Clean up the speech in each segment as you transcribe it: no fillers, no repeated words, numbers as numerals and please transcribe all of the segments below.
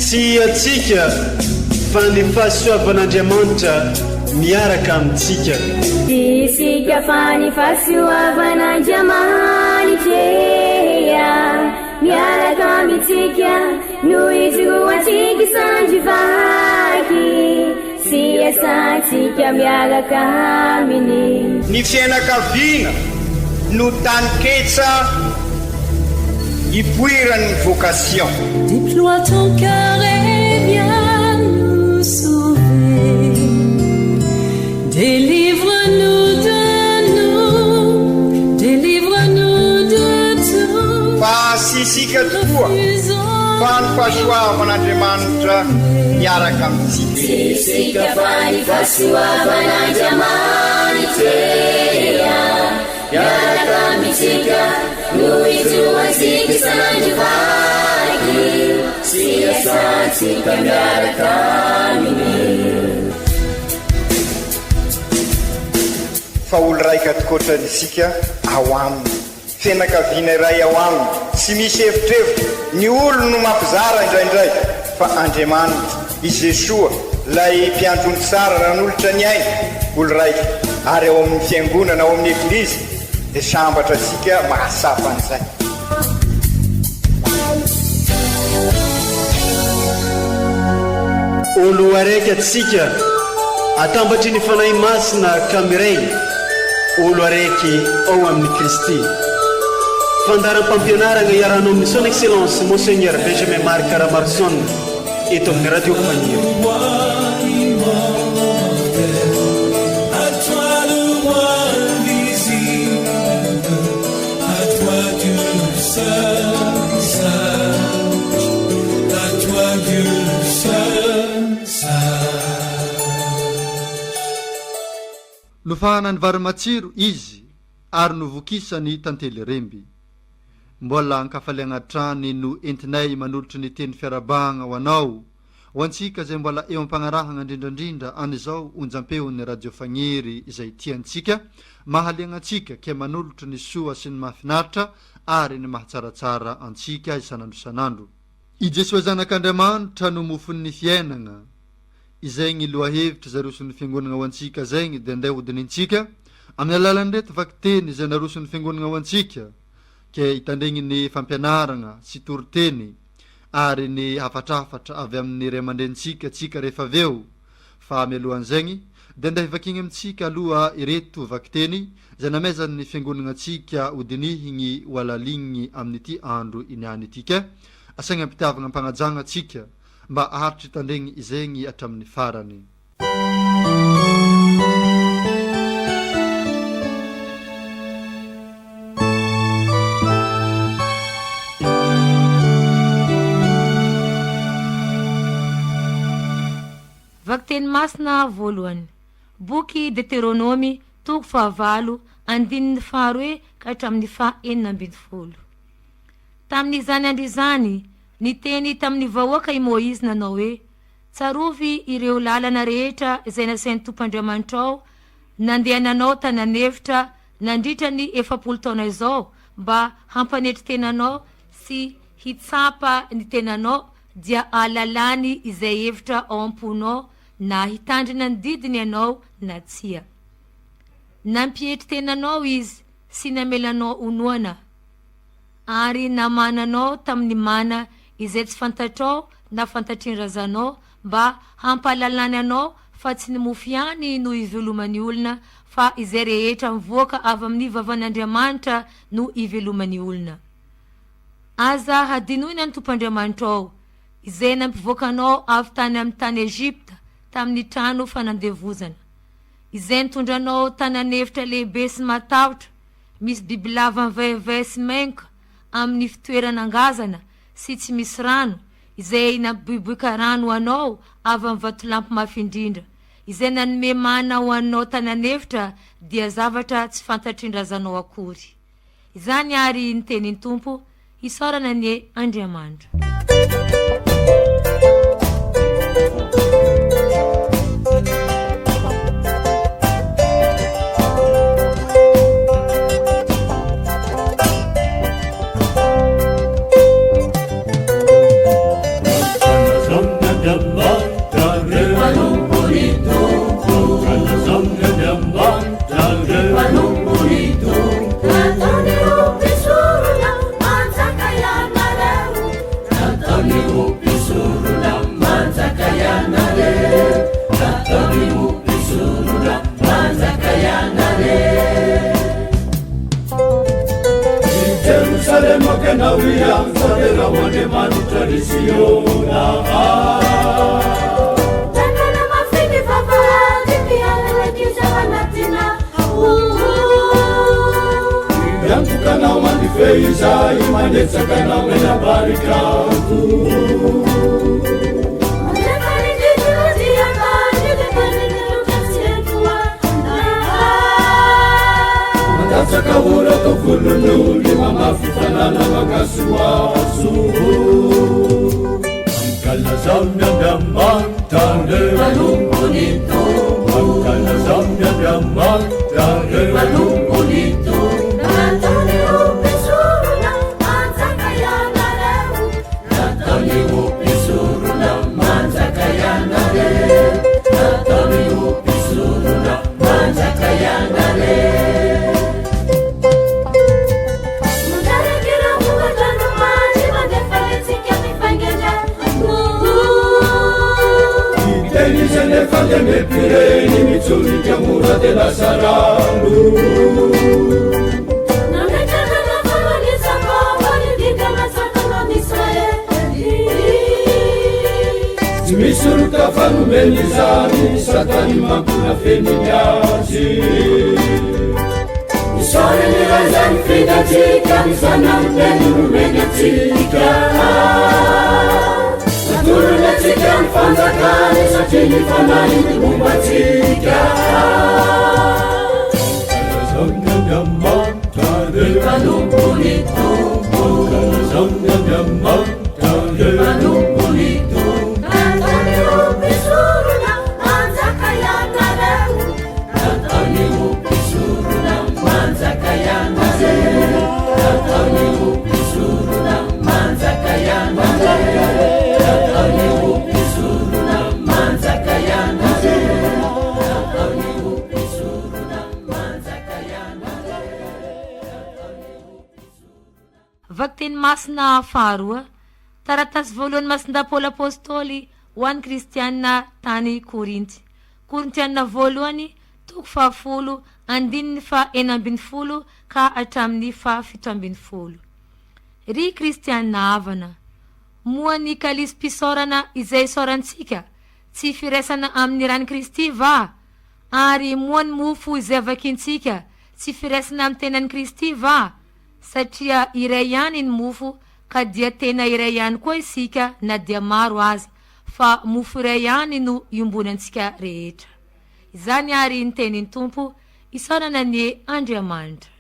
tsy atsika fa ny fahasoavan'Andriamanitra miaraka amintsika. Isika fa ny fahasoavan'Andriamanitra miaraka amintsika noho izy roantsika sandrivaky sy asantsika miaraka aminy. Ny fianakaviana no taniketsa ipoiran'ny vocation. Déploie ton cœur et viens nous sauver. Délivre-nous de nous, délivre-nous de tout. Fa sisika tokoa fa ny fahasoavan'Andriamanitra miaraka amintsika. Sisika fa ny fahasoavan'Andriamanitra miaraka amintsika noho izy roantsika sandrivaky sy asantsika miaraka aminy. Fa olo raika atokotran'isika ao aminy, fianakaviana iray ao aminy, tsy misy hevitrevitra. Ny olo no mampizara indraindray fa Andriamanitra i Jesoa lay mpiandrony tsara ranolotra ny aina olo raika. Ary ao amin'ny fiangonana ao amin'ny eglizy dia sambatra asika mahasapa an'izay. Olo araiky atsika atambatry ny fanahy masina kamiray, olo araiky ao amin'ny Kristy. Fandaram-pampianarana iarahanao amin'ny son excellence Monseigneur Benjamin Marc Caramarson eto amin'ny radio Faniry. Nofahana ny vary matsiro izy ary novokisany tantely remby. Mbola ankafaliagna trany no entinay manolotra ny teny fiarabagna ho anao ho antsika zay mbola eo ampanarahagna indrindrandrindra an'izao onjam-peon'ny radio Faniry izay tiantsika mahaliagna antsika ke manolotra ny soa sy ny mahafinaritra ary ny mahatsaratsara antsika isanandro isanandro. I Jesosy zanak'Andriamanitra no mofon'ny fiainana izay ny lohahevitra zay roson'ny fiangonana ho antsika zegny dia andeha hodinintsika amin'ny alalan'reto vakiteny izay naroson'ny fiangonana ho antsika ke hitandregny ny fampianarana sy toriteny ary ny hafatrafatra avy amin'ny ray aman-drenitsika tsika rehefa aveo. Fa mialohan'izegny dia andeha hivakigny amintsika aloha ireto vakiteny zay namezan'ny fiangonana antsika hodinihigny ho alaligniny amin'ity andro iniany itika. Asaigna ampitiavagna ampanajagna atsika mba aharitry tandregny izegny hatramin'ny farany. Vakiteny masina voalohany, boky Deuteronomy toko 9 andininy faharoe ka hatramin'ny faha 11. Tamin'izany andro izany niteny tamin'ny vahoaka i Moizy nanao hoe, tsarovy ireo lalana rehetra izay nasain'ny Tompoandriamanitra ao nandehananao tananevitra nandritra ny 7 taona izao mba hampanetry tenanao sy hitsapa ny tenanao dia alalany izay hevitra ao amponao na hitandrina ny didiny ianao na tsia. Nampietry tenanao izy sy namelanao onoana ary namananao tamin'ny mana izay tsy fantatrao na fantatrin'ny razanao mba hampalalany anao fa tsy ny mofy ihany no ivelomany olona fa izay rehetra mivoaka avy amin'ny vavan'Andriamanitra no ivelomany olona. Aza hadinoina ny Tompoandriamanitra ao izay nampivoakanao avy tany amin'ny tany Egypta tamin'ny trano fanandevozana, izay nitondranao tananevitra lehibe sy matahotra misy bibilava mivaivay sy menka amin'ny fitoerana angazana sy tsy misy rano, izay nabiboika rano anao avy amin'ny vatolampy mafindrindra, izay nanome mana ho anao tananevitra dia zavatra tsy fantatrin-drazanao akory. Izany ary ny tenin'ny Tompo, isaorana ny Andriamanitra. Vaktin masna faharoa taratasy voalohany masina Paoly apôstôly ho an'ny kristianina tany Korinty. Korintianina voalohany toko 10:1-10 ka hatramin'ny 17. Ry kristianina havana, moa ny kalisy mpisaorana izay isaorantsika tsy firesana amin'ny rany Kristy va? Ary moa ny mofo izay avakintsika tsy firesana amin'ny tenan'ny Kristy va? Satria iray ihany ny mofo, ka dia tena iray ihany koa isika na dia maro aza, fa mofo iray ihany no iombonantsika rehetra. Izany ary ny tenin'ny Tompo, isaorana ny Andriamanitra.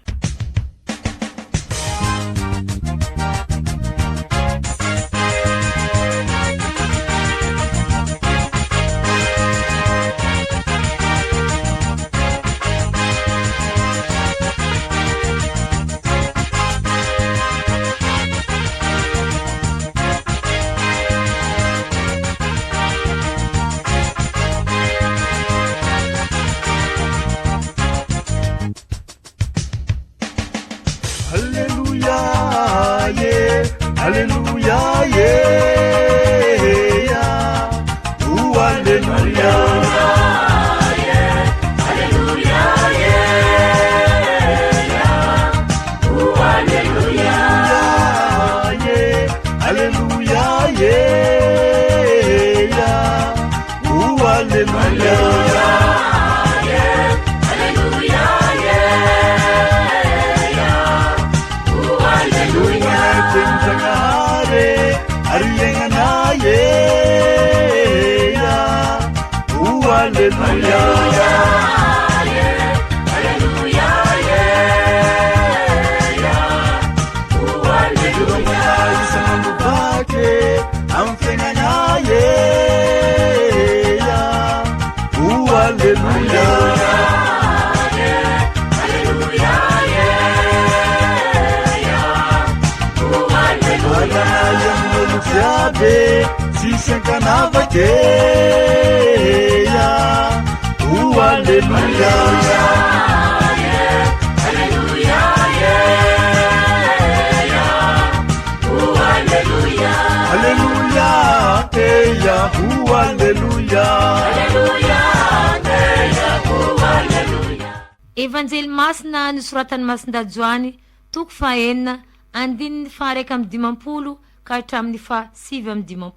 Evanjely masina nosoratany Masindajoany toko 4 andininy fa 150 ka hatramin'ny fa 750.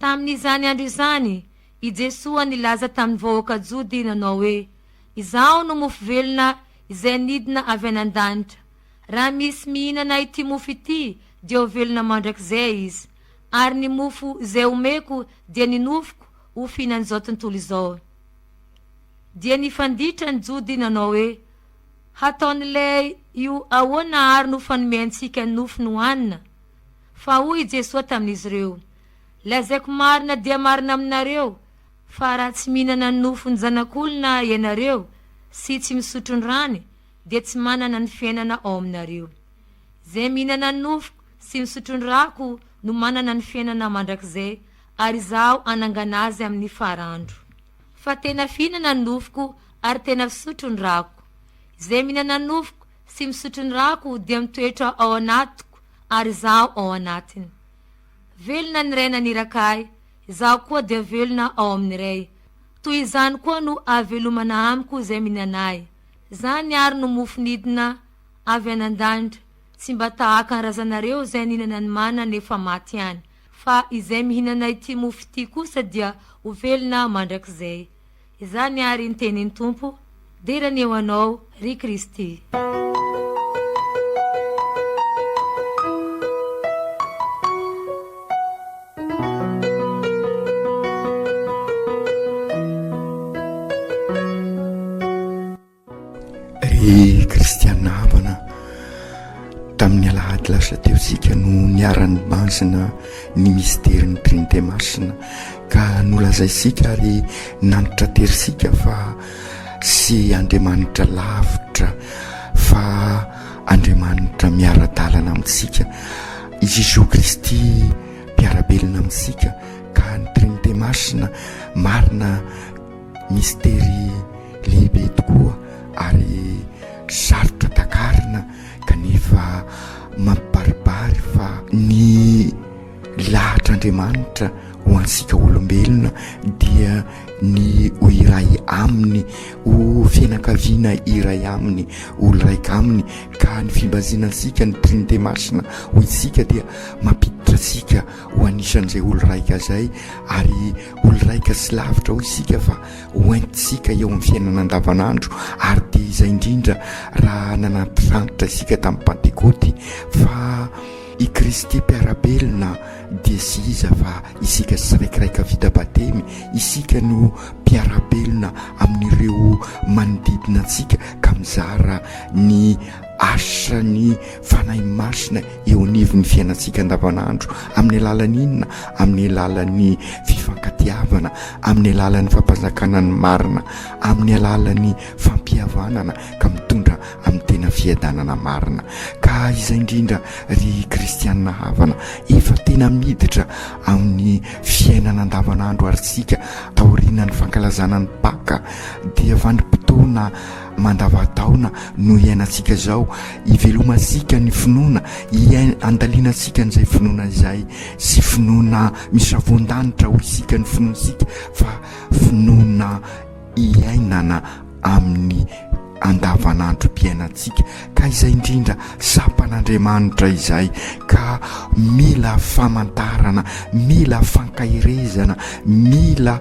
Tamin'izany andro izany i Jesosy nilaza tamin'ny vahoaka jody nanao hoe izaho no mofo velona izay nidina avy anan-danitra. Raha misy mihinana ity mofo ity dia ho velona mandrakizay izy, ary ny mofo izay omeko dia ny nofoko ho fihinan'izao tontolo izao. Dia nifanditra ny jody nanao hoe hataon'ilay io ahoana ary no fanomeantsika nofo no hanina. Fa hoy Jesosy tamin'izy ireo, lazaiko marina dia marina aminareo fa raha tsy mihinana ny nofony zanak'olona ianareo sy tsy misotro ny rany dia tsy manana ny fiainana ao aminareo. Zay mihinana ny nofoko sy misotro ny rako no manana ny fiainana mandrakizay, ary izaho anangana azy amin'ny farandro. Fa tena fihinana ny nofoko ary tena fisotro ny rako. Zay mihinana ny nofoko sy misotro ny rako dia mitoetra ao anatiko ary izaho ao anatiny. Velona ny ray nanirakay, izaho koa dia velona ao amin'ny ray. Toy izany koa no avelomana amiko izay mihinanay. Zany ary no mofo nidina avy anan-danitra, tsy mba tahaka ny razanareo izay nihinana ny mana nefa maty ihany, fa izay mihinana ity mofo ity kosa dia ho velona mandrakizay. Izany ary ny tenin'ny Tompo, derany eo anao ry Kristy. Ry kristianavana, tamin'ny alahady lasa teo sika no niarany masina ny misterin'ny trinité masina, ka nolazaisika ary nanitra terisika fa sy Andriamanitra lavitra fa Andriamanitra miara-dalana amintsika, izy Jesosy Kristy mpiarabelona amintsika. Ka ny trinité masina marina mistery lehibe tokoa ary sarotra takarina, kanefa mampibaribary fa ny lahatr'Andriamanitra ho ansika olombelona dia ny ho iray aminy, ho fianakaviana iray aminy, olo raika aminy. Ka ny fimbazinantsika ny trinité masina ho isika dia mampiditra sika ho anisan'izay olo raika zay, ary olo raika sy lavitra ho isika fa hoentisika eo amin'ny fiainana andavanandro. Ary dia izay indrindra raha nanaty rantitra isika tamin'ny Pentekoty fa i Kristy mpiarabelona dia sy iza fa isika siraikiraika vita batemy, isika no mpiarabelona amin'ireo manodidina antsika ka mizara ny asa ny fanahy masina eo anivon'ny fiainantsika andavanandro, amin'ny alalan'inona, amin'ny alalan'ny fifankatiavana, amin'ny alalan'ny fampanjakana ny marina, amin'ny alalan'ny fampihavanana ka mitondra amin'ny tena fiadanana marina. Ka izay indrindra ry kristianina havana, efa tena miditra amin'ny fiainana andavanandro ary sika taoriana ny fankalazana ny Paka dia vandim-potoana mandava-taona no iainantsika zao, ivelomasika ny finoana, andalianasika n'izay finoana izay sy finoana misavon-danitra ho isika ny finoansika fa finoana iainana amin'ny andavanandrom-piainantsika. Ka izay indrindra sampan'Andriamanitra izay, ka mila famantarana, mila fankahirezana, mila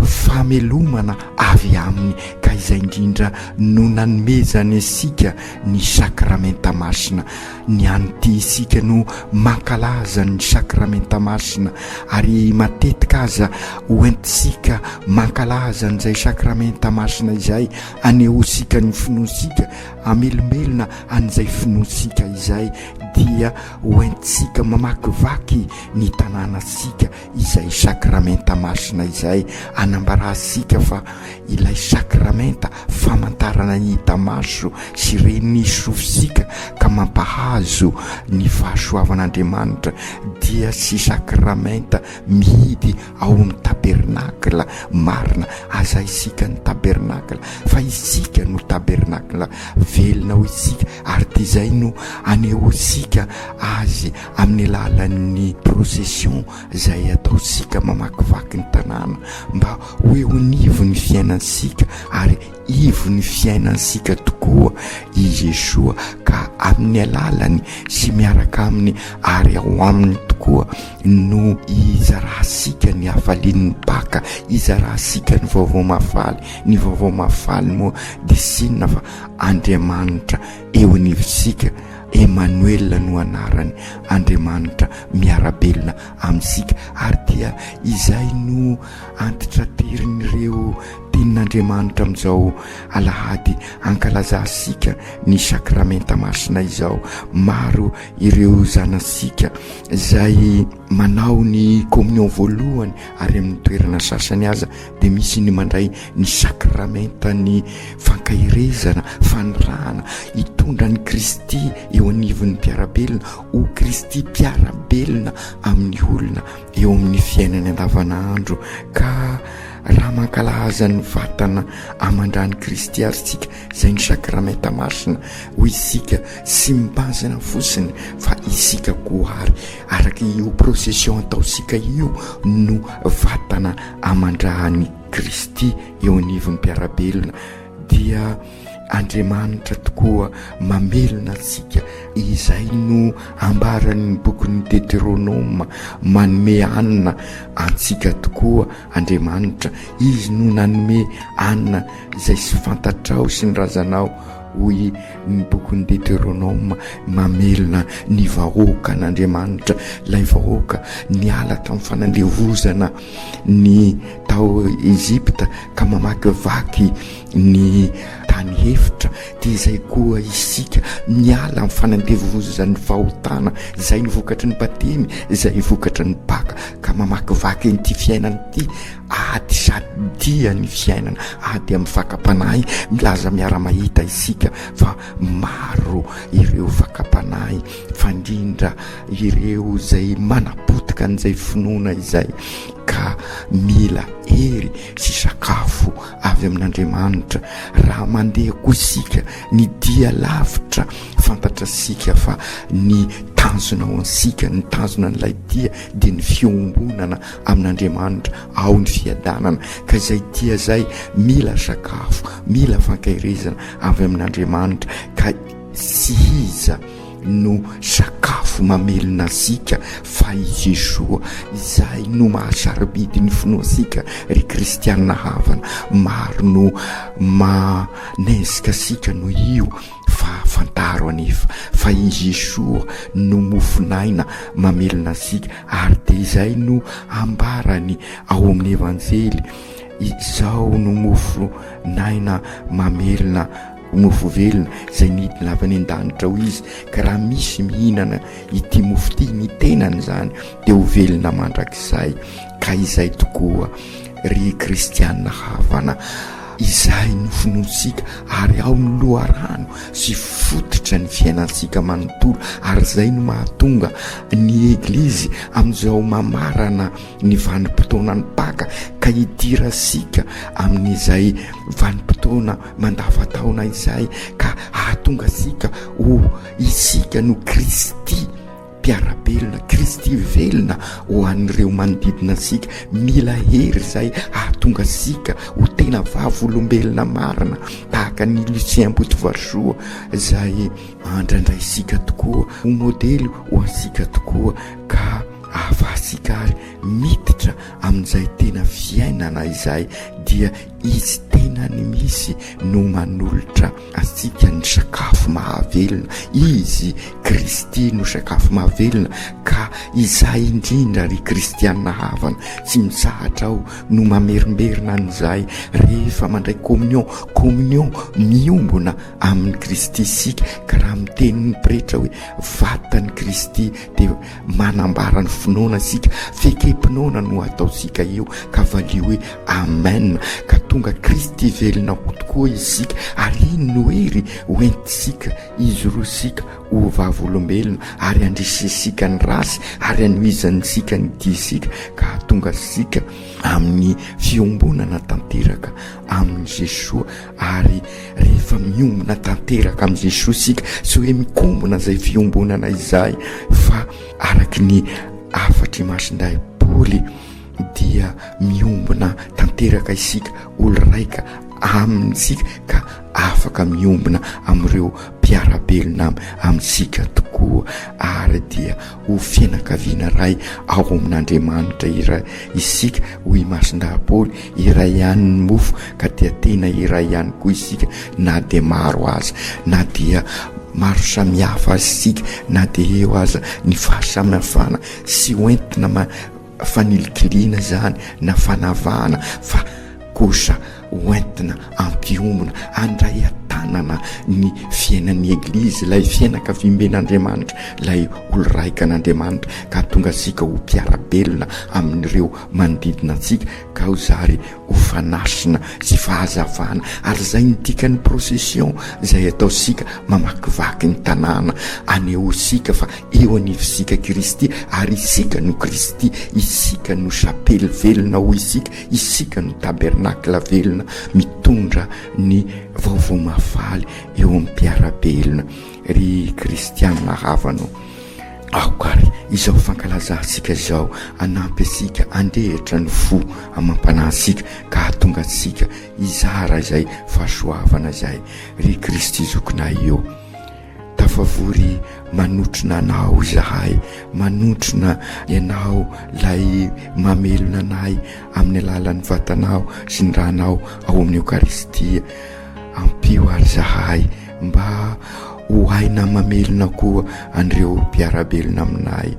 famelomana avy aminy. Ka izay indrindra no nanomezany isika ny sakramenta masina, ny anty isika no mankalaza ny sakramenta masina, ary matetika aza hoentisika mankalaza n'izay sakramenta masina izay anehosika ny finoansika, amelombelona an'izay finoansika izay, dia hoentisika mamakivaky ny tanànasika izay sakramenta masina izay, anambarasika fa ilay sakramenta famantarana hita maso sy reny sofisika ka mampahazo ny fahasoavan'Andriamanitra, dia sy sakramenta mihidy ao amin'ny tabernakla marina. Aza isika ny tabernakla fa isika no tabernakla velona ho isika, ary dia izay no anehosika isika azy amin'ny alalan'ny procession zay ataosika mamakivaky ny tanàna mba hoe honivo ny fiainansika ary ivo ny fiainansika tokoa i Jesoa ka amin'ny alalany sy miaraka aminy ary ao aminy tokoa no izarahasika ny hafalian'ny baka izarahasika ny vaovao mafaly moa de sinona fa Andriamanitra eo anivosika Emmanuel no anarany Andriamanitra miarabelona aminsika ary dia izay no antitraterin''ireo tenin'Andriamanitra amin'izao Alahady ankalazasika ny sakramenta masina izao. Maro ireo zanasika zay manao ny communion voalohany ary amin'ny toerana sasany aza de misy ny mandray ny sakramenta ny fankahirezana fanirahana hitondra ny Kristy eo anivon'ny mpiarabelona ho Kristy mpiarabelona amin'ny olona eo amin'ny fiainany andavanandro ka raha mankalaza ny vatana amandrany Kristy ary sika zay ny sakramenta masina ho isika sy mibazana fosiny fa isika koa araka io procession ataosika io no vatana amandrany Kristy eo anivon'ny mpiarabelona dia Andriamanitra tokoa mamelona antsika izay no ambarany bokin'ny Deutéronome manome anina antsika tokoa Andriamanitra izy no nanome anina izay sy fantatrao sy ny razanao hoy ny bokin'ny Deutéronome mamelona ny vahoaka n'Andriamanitra lay vahoaka niala tamin'ny fanandevozana ny tao Egypta ka mamakivaky ny tany hevitra dia izay koa isika miala amin'ny fanandevozan'ny fahotana izay ny vokatry ny batemy izay vokatry ny baka ka mamakivaky n'ity fiainana ity ady sady dia ny fiainana ady amin'ny fakapanahy milaza miara-mahita isika fa maro ireo fakapanahy fandrindra ireo zay manapotika n'izay finoana izay ka mila hery sy sakafo avy amin'Andriamanitra raha mandeha koa isika ny dia lavitra fantatra sika fa ny tanjona ao ansika ny tanjona n'ilay dia dia ny fiombonana amin'Andriamanitra ao ny fiadanana ka izay dia zay mila sakafo mila fankahirezana avy amin'Andriamanitra ka sy iza no sakafo mamelona asika fa i Jesoa izay no mahasarobidy ny finoasika ry kristianina havana maro no manezika asika no io fa fantaro anefa fa i Jesoa no mofinaina mamelona asika ary de izay no ambarany ao amin'ny evanjely izao no mofinaina mamelona mofo velona zay nidina avy any an-danitra ho izy ka raha misy mihinana ity mofo ity ny tenany zany de ho velona mandrakizay ka izay tokoa ry kristianina havana izay no finoansika ary ao ny loharano sy fototra ny fiainansika manontolo ary zay no mahatonga ny eglizy amin'izao mamarana ny vanim-potoana ny paka ka hidirasika amin'izay vanim-potoana mandavataona izay ka hahatonga sika ho isika no Kristy mpiarabelona Kristy velona ho an'ireo manodidina asika mila hery zay ahatonga sika ho tena vavolombelona marina tahaka ny Lucien Botovasoa zay andrandray sika tokoa ho modely ho ansika tokoa ka ahafahasika ary miditra amin'izay tena fiainana izay dia izy tena ny misy no manolotra asika ny sakafo mahavelona izy Kristy no sakafo mahavelona ka izay indrindra ry kristianina havana tsy misahatra ao no mamerimberina an'izay rehefa mandray communion miombona amin'ny Kristy isika ka raha miteniny pretra hoe vatany Kristy de manambara ny finoana sika fekepinoana no ataosika eo ka valio hoe amen ka tonga Kristy velona ho tokoa isika ary iny no hery hoentisika sika izy roa sika ho vavolombelona ary andrisisika ny rasy ary anoizanysika ny disika ka tonga sika amin'ny fiombonana tanteraka amin'ny Jesoa ary rehefa miombona tanteraka amin'ny Jesoa sika sy hoe mikombona zay fiombonana izay fa araky ny afatry masinday Paoly dia miombona tanteraka isika olo raika amintsika ka afaka miombona amin'ireo mpiarabelona amintsika tokoa ary dia ho fianakaviana ray ao amin'Andriamanitra iray isika hoy masinda Paoly iray ihany ny mofo ka dia tena iray ihany koa isika na dia maro aza na dia maro samihafa isika na dia eo aza ny fahasamihafana sy hoentina fanilikiliana zany na fanavahana fa kosa hoentina ampiombona andray atanana ny fiainan'ny eglizy lay fianakavimben'Andriamanitra lay olo raika n'Andriamanitra ka tonga sika ho mpiarabelona amin'ireo manodidina antsika ka ho zary ho fanasina sy fahazavana ary zay nitika ny procession zay ataosika mamakivaky ny tanàna aneo sika fa eo anivosika Kristy ary isika no Kristy isika no chapelle velona ho isika no tabernakla velona mitondra ny vaovao mafaly eo amin'ny mpiarabelona ry kristianina havano aokary izao fankalazantsika zao anampy asika andehitra ny fo amampanansika ka tonga atsika izara zay fahasoavana zay ry Kristy zokinay eo tafavory manotrona anao zahay manotrona ianao lay mamelona anay amin'ny alalan'ny vatanao sy ny rahanao ao amin'ny Eukaristia ampio ary zahay mba ho haina mamelona koa andreo mpiarabelona aminay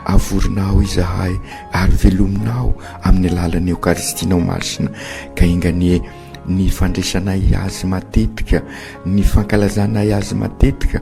avorinao izahay ary velominao amin'ny alalan'ny Eukaristinao masina ka inganie ny fandraisanay azy matetika ny fankalazanay azy matetika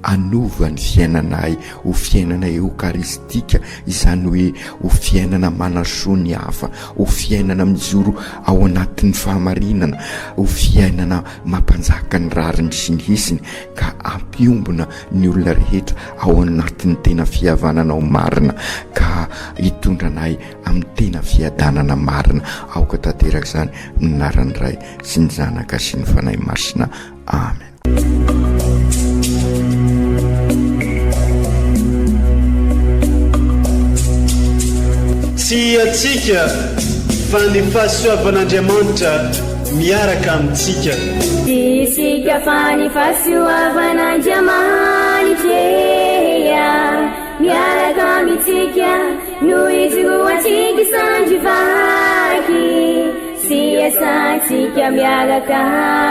anova ny fiainanay ho fiainana eukaristika izany hoe ho fiainana manasoa ny hafa ho fiainana mijoro ao anatin'ny fahamarinana ho fiainana mampanjaka ny rariny sy ny hisiny ka ampiombona ny olona rehetra ao anatin'ny tena fihavanana marina ka hitondranay amin'ny tena fiadanana marina aoka tanteraka zany minarany ray sy ny zanaka sy ny fanahy masina amen. Sy atsika fa ny fahasoavan'Andriamanitra miaraka amintsika. Isika fa ny fahasoavan'Andriamanitra miaraka amintsika noho izy ho atsika sandrivaky sy asantsika miaraka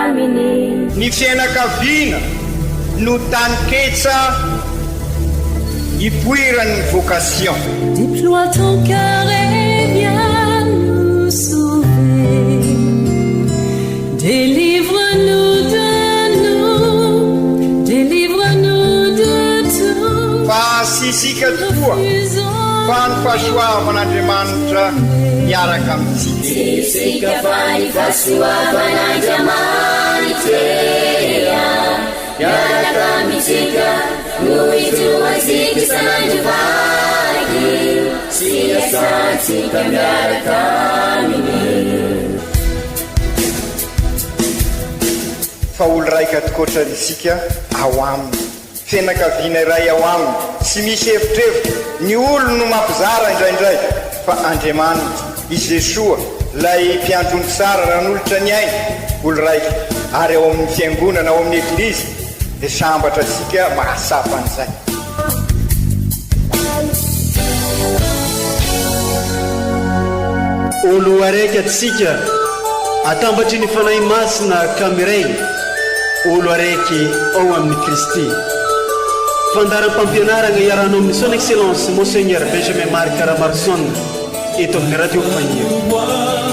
aminy. Ny fianakaviana no taniketsa ipoiran'ny vocation. Déploie ton cœur et viens nous sauver. Délivre-nous de nous, délivre-nous de tout. Fa sisika tokoa fa ny fahasoavan'Andriamanitra miaraka amintsika. Sisika fa ny fahasoavan'Andriamanitra miaraka amintsika noho izy ho atsika sandrivaky sy asantsika miaraka aminy. Fa olo raika tokoatra isika ao aminy fianakaviana iray ao aminy sy misy hevitrevitra ny olo no mampizara indraindray fa Andriamanitra i Jesoa lay mpiandrony tsara ran'olotra ny aina olo raika ary ao amin'ny fiangonana ao amin'ny eglizy dia sambatra sika mahasapan'izay. Olo araiky atsika atambatry ny fanahy masina kamiray olo araiky ao amin'ny Kristy. Fandaram-pampianarana iarano amin'ny son excellence Monseigneur Benjamin Marc Caramarson eto amin'ny radio Fagnier.